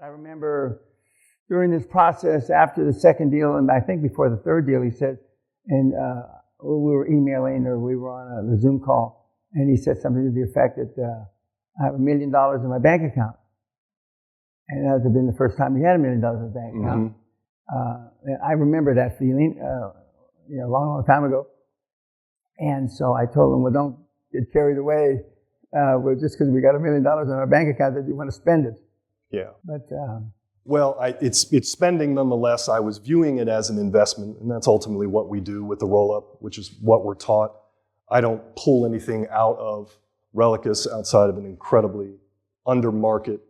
I remember during this process, after the second deal, and I think before the third deal, he said, and we were emailing or we were on the Zoom call, and he said something to the effect that I have $1 million in my bank account. And that would have been the first time he had $1 million in his bank account. And I remember that feeling, a long, long time ago. And so I told him, well, don't get carried away just because we got $1 million in our bank account that you want to spend it. Yeah. But well, it's spending nonetheless. I was viewing it as an investment, and that's ultimately what we do with the roll-up, which is what we're taught. I don't pull anything out of Relicus outside of an incredibly under-market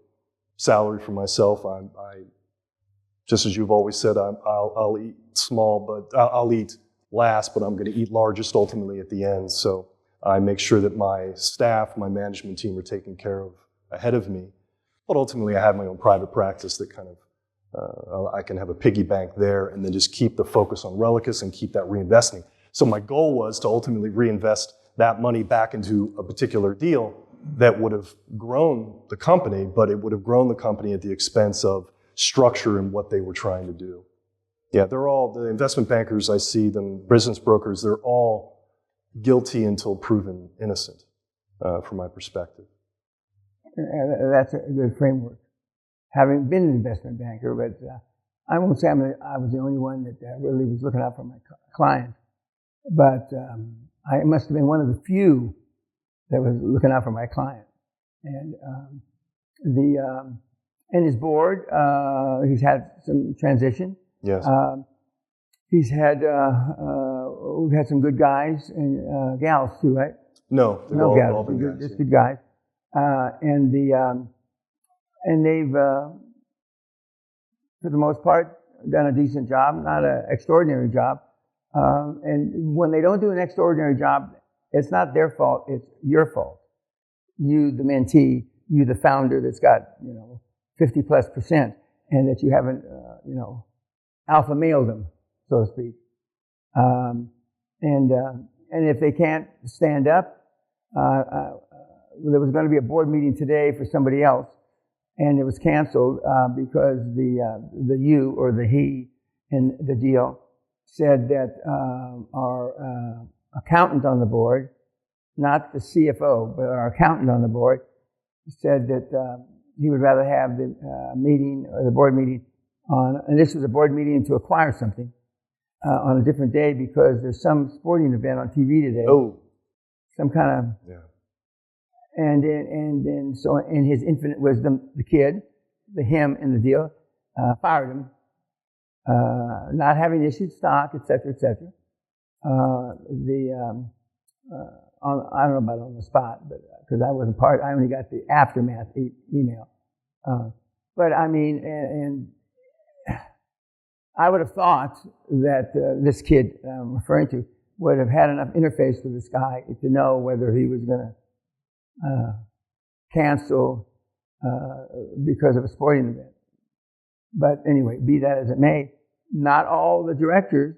salary for myself. I just as you've always said, I'll eat small, but I'll eat last, but I'm going to eat largest ultimately at the end. So I make sure that my staff, my management team are taken care of ahead of me. But ultimately, I have my own private practice that kind of, I can have a piggy bank there and then just keep the focus on Relicus and keep that reinvesting. So my goal was to ultimately reinvest that money back into a particular deal that would have grown the company, but it would have grown the company at the expense of structure and what they were trying to do. Yeah, they're all, the investment bankers I see, them business brokers, they're all guilty until proven innocent, from my perspective. That's a good framework. Having been an investment banker, but I won't say I was the only one that really was looking out for my clients, but I must have been one of the few that was looking out for my client. And and his board, he's had some transition. Yes. We've had some good guys and gals too, right? No, they've all been guys. Just good guys. And they've, for the most part, done a decent job, not an extraordinary job. And when they don't do an extraordinary job, it's not their fault, it's your fault. You, the mentee, you, the founder that's got, 50+%, and that you haven't, alpha mailed them, so to speak. And if they can't stand up, there was going to be a board meeting today for somebody else, and it was canceled because the you or the he in the deal said that our accountant on the board, not the CFO, but our accountant on the board, said that he would rather have the meeting or the board meeting on, and this was a board meeting to acquire something, on a different day because there's some sporting event on TV today. Oh. Some kind of... Yeah. And so in his infinite wisdom, the kid, the him in the deal, fired him, not having issued stock, et cetera, et cetera. I don't know about on the spot, but because I wasn't part, I only got the aftermath email. But I mean, and I would have thought that this kid I'm referring to would have had enough interface with this guy to know whether he was going to cancel because of a sporting event. But anyway, be that as it may, not all the directors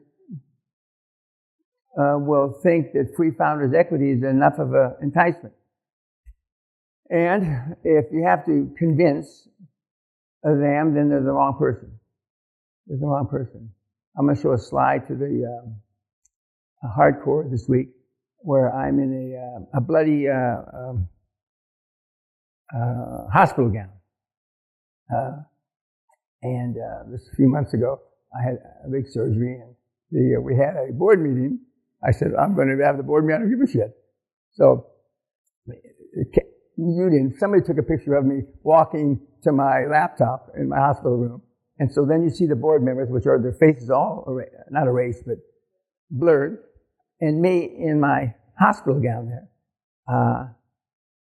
will think that free founders equity is enough of an enticement. And if you have to convince them, then they're the wrong person. They're the wrong person. I'm going to show a slide to the hardcore this week where I'm in a bloody hospital gown. And this a few months ago, I had a big surgery, and we had a board meeting. I said, I'm going to have the board meeting, I don't give a shit. So, somebody took a picture of me walking to my laptop in my hospital room. And so then you see the board members, which are their faces all, not erased, but blurred, and me in my hospital gown there.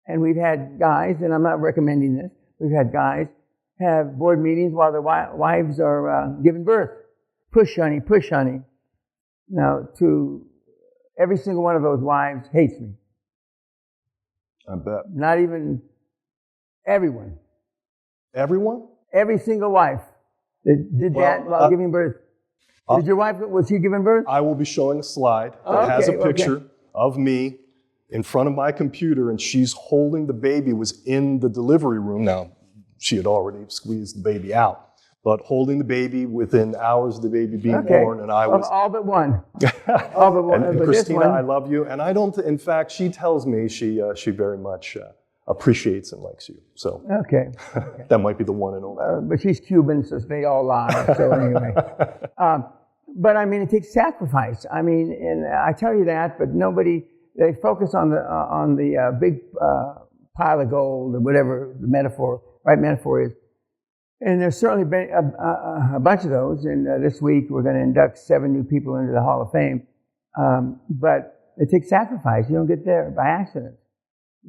And we've had guys, and I'm not recommending this, we've had guys have board meetings while their wives are giving birth. Push, honey, push, honey. Now, every single one of those wives hates me. I bet. Not even everyone. Everyone? Every single wife that did that while giving birth. Did your wife, was she giving birth? I will be showing a slide that has a picture of me in front of my computer, and she's holding the baby, was in the delivery room. Now, she had already squeezed the baby out. But holding the baby within hours of the baby being born, and I was all but one. All but one. and but Christina, this one, I love you, and I don't. In fact, she tells me she very much appreciates and likes you. So okay. that might be the one and only. But she's Cuban, so they all lie. So anyway, but I mean, it takes sacrifice. I mean, and I tell you that, but they focus on the big pile of gold or whatever the right metaphor is. And there's certainly been a bunch of those. And this week we're going to induct 7 new people into the Hall of Fame. But it takes sacrifice. You don't get there by accident.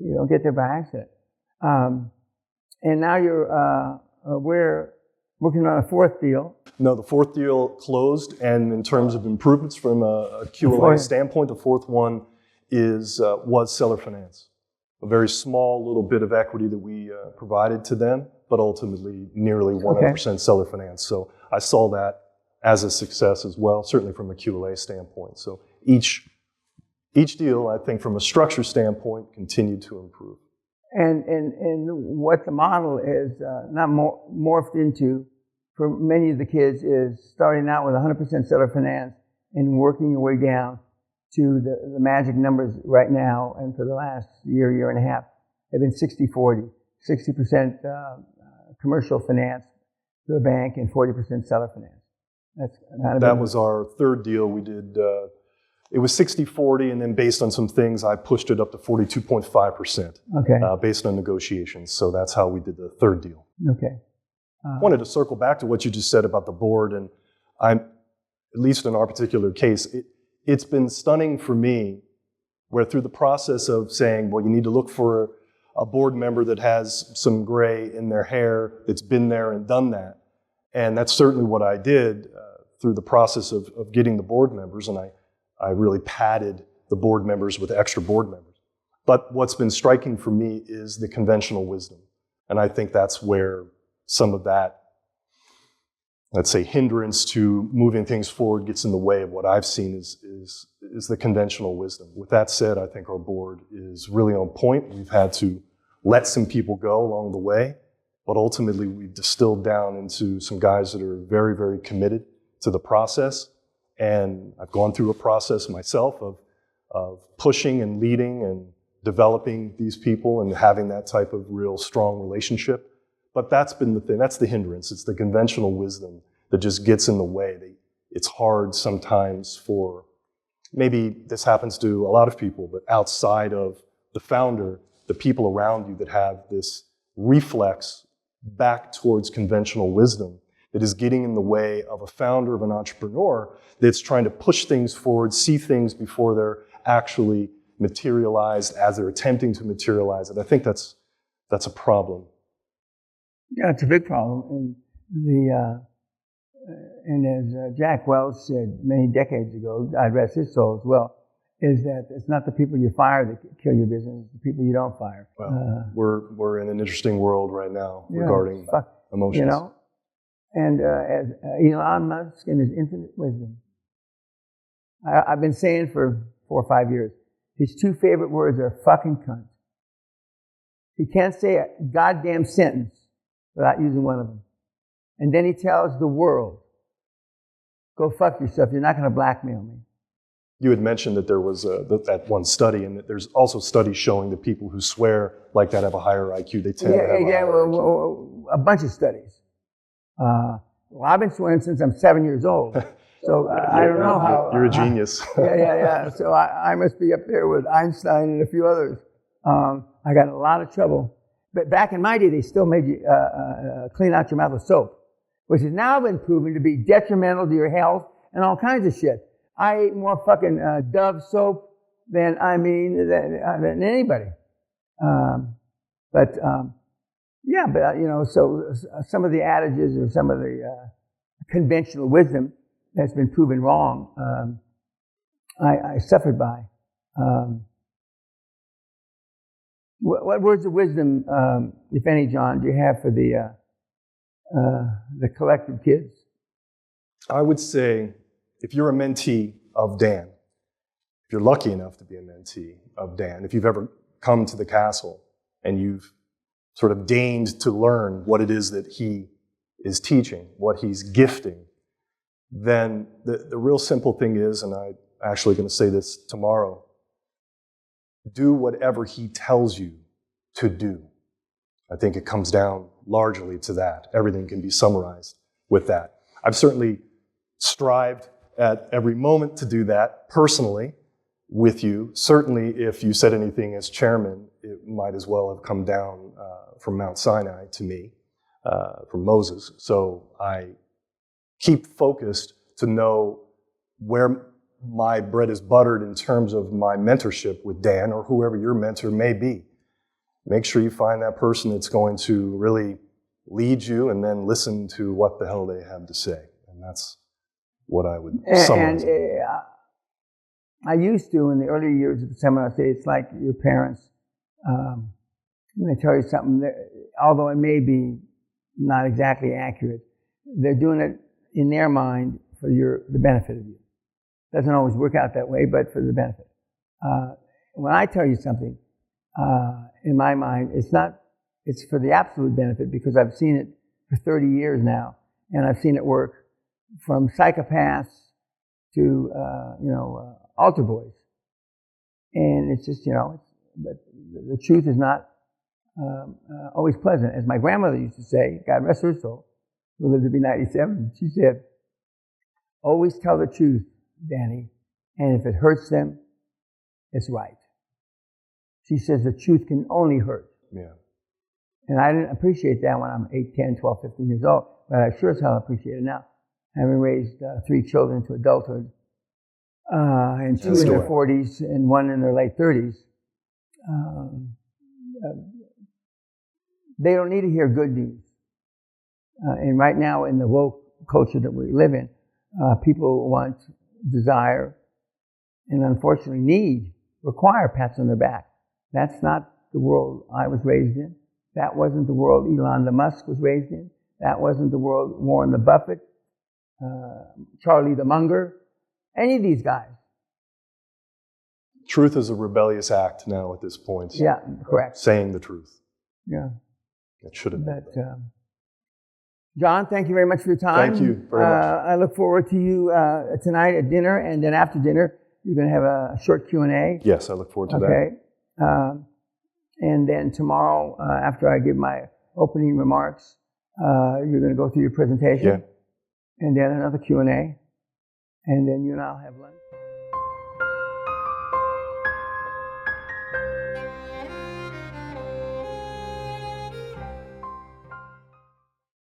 And now we're working on a 4th deal. No, the 4th deal closed. And in terms of improvements from a QLA standpoint, the 4th one was seller finance. A very small little bit of equity that we provided to them, but ultimately nearly 100% seller finance. So I saw that as a success as well, certainly from a QLA standpoint. So each deal, I think from a structure standpoint, continued to improve. And what the model is not morphed into for many of the kids is starting out with 100% seller finance and working your way down to the magic numbers right now, and for the last year and a half, have been 60-40, 60% commercial finance to a bank and 40% seller finance. That was our 3rd deal we did. It was 60-40, and then based on some things, I pushed it up to 42.5% based on negotiations. So that's how we did the 3rd deal. Okay. I wanted to circle back to what you just said about the board, and at least in our particular case, it's been stunning for me where through the process of saying, well, you need to look for a board member that has some gray in their hair, that's been there and done that. And that's certainly what I did through the process of getting the board members, and I really padded the board members with extra board members. But what's been striking for me is the conventional wisdom. And I think that's where some of that, let's say, hindrance to moving things forward gets in the way of what I've seen is the conventional wisdom. With that said, I think our board is really on point. We've had to let some people go along the way, but ultimately we've distilled down into some guys that are very, very committed to the process. And I've gone through a process myself of pushing and leading and developing these people and having that type of real strong relationship. But that's been the thing, that's the hindrance. It's the conventional wisdom that just gets in the way. It's hard sometimes for, maybe this happens to a lot of people, but outside of the founder, the people around you that have this reflex back towards conventional wisdom that is getting in the way of a founder, of an entrepreneur that's trying to push things forward, see things before they're actually materialized as they're attempting to materialize it. I think that's a problem. Yeah, it's a big problem. And as Jack Welch said many decades ago, God rest his soul as well, is that it's not the people you fire that kill your business, it's the people you don't fire. Well, we're in an interesting world right now regarding emotions. You know, and as Elon Musk in his infinite wisdom, I've been saying for 4 or 5 years, his 2 favorite words are fucking cunt. He can't say a goddamn sentence without using one of them. And then he tells the world, go fuck yourself, you're not going to blackmail me. You had mentioned that there was that one study, and that there's also studies showing that people who swear like that have a higher IQ. They tend to have a higher IQ. A bunch of studies. Well, I've been swearing since I'm 7 years old. So I don't know how. You're a genius. Yeah. So I must be up there with Einstein and a few others. I got in a lot of trouble. But back in my day, they still made you clean out your mouth with soap, which has now been proven to be detrimental to your health and all kinds of shit. I ate more fucking Dove soap than anybody. So some of the adages or some of the conventional wisdom that's been proven wrong, I suffered by. What words of wisdom, if any, John, do you have for the collective kids? I would say, if you're a mentee of Dan, if you're lucky enough to be a mentee of Dan, if you've ever come to the castle and you've sort of deigned to learn what it is that he is teaching, what he's gifting, then the real simple thing is, and I'm actually going to say this tomorrow, do whatever he tells you to do. I think it comes down largely to that. Everything can be summarized with that. I've certainly strived at every moment to do that personally with you. Certainly, if you said anything as chairman, it might as well have come down from Mount Sinai to me, from Moses. So I keep focused to know where my bread is buttered in terms of my mentorship with Dan or whoever your mentor may be. Make sure you find that person that's going to really lead you and then listen to what the hell they have to say. And that's what I would summarize. And I used to, in the early years of the seminar, say it's like your parents. When they tell you something, although it may be not exactly accurate, they're doing it in their mind for the benefit of you. Doesn't always work out that way, but for the benefit. When I tell you something, in my mind, it's for the absolute benefit because I've seen it for 30 years now, and I've seen it work from psychopaths to, altar boys. And it's just, but the truth is not always pleasant. As my grandmother used to say, God rest her soul, who lived to be 97, she said, always tell the truth, Danny, and if it hurts them, it's right. She says the truth can only hurt. Yeah. And I didn't appreciate that when I'm 8, 10, 12, 15 years old, but I sure as hell appreciate it now. Having raised 3 children to adulthood, and 2 in their 40s and 1 in their late 30s, they don't need to hear good news. And right now in the woke culture that we live in, people want, desire, and unfortunately require pats on their back. That's not the world I was raised in. That wasn't the world Elon Musk was raised in. That wasn't the world Warren the Buffett, Charlie the Munger, any of these guys. Truth is a rebellious act now at this point. Yeah, correct. Saying the truth. Yeah. It should have been. But, John, thank you very much for your time. Thank you very much. I look forward to you tonight at dinner, and then after dinner, you're going to have a short Q&A. Yes, I look forward to that. Okay. And then tomorrow, after I give my opening remarks, you're going to go through your presentation. Yeah. And then another Q&A. And then you and I'll have lunch.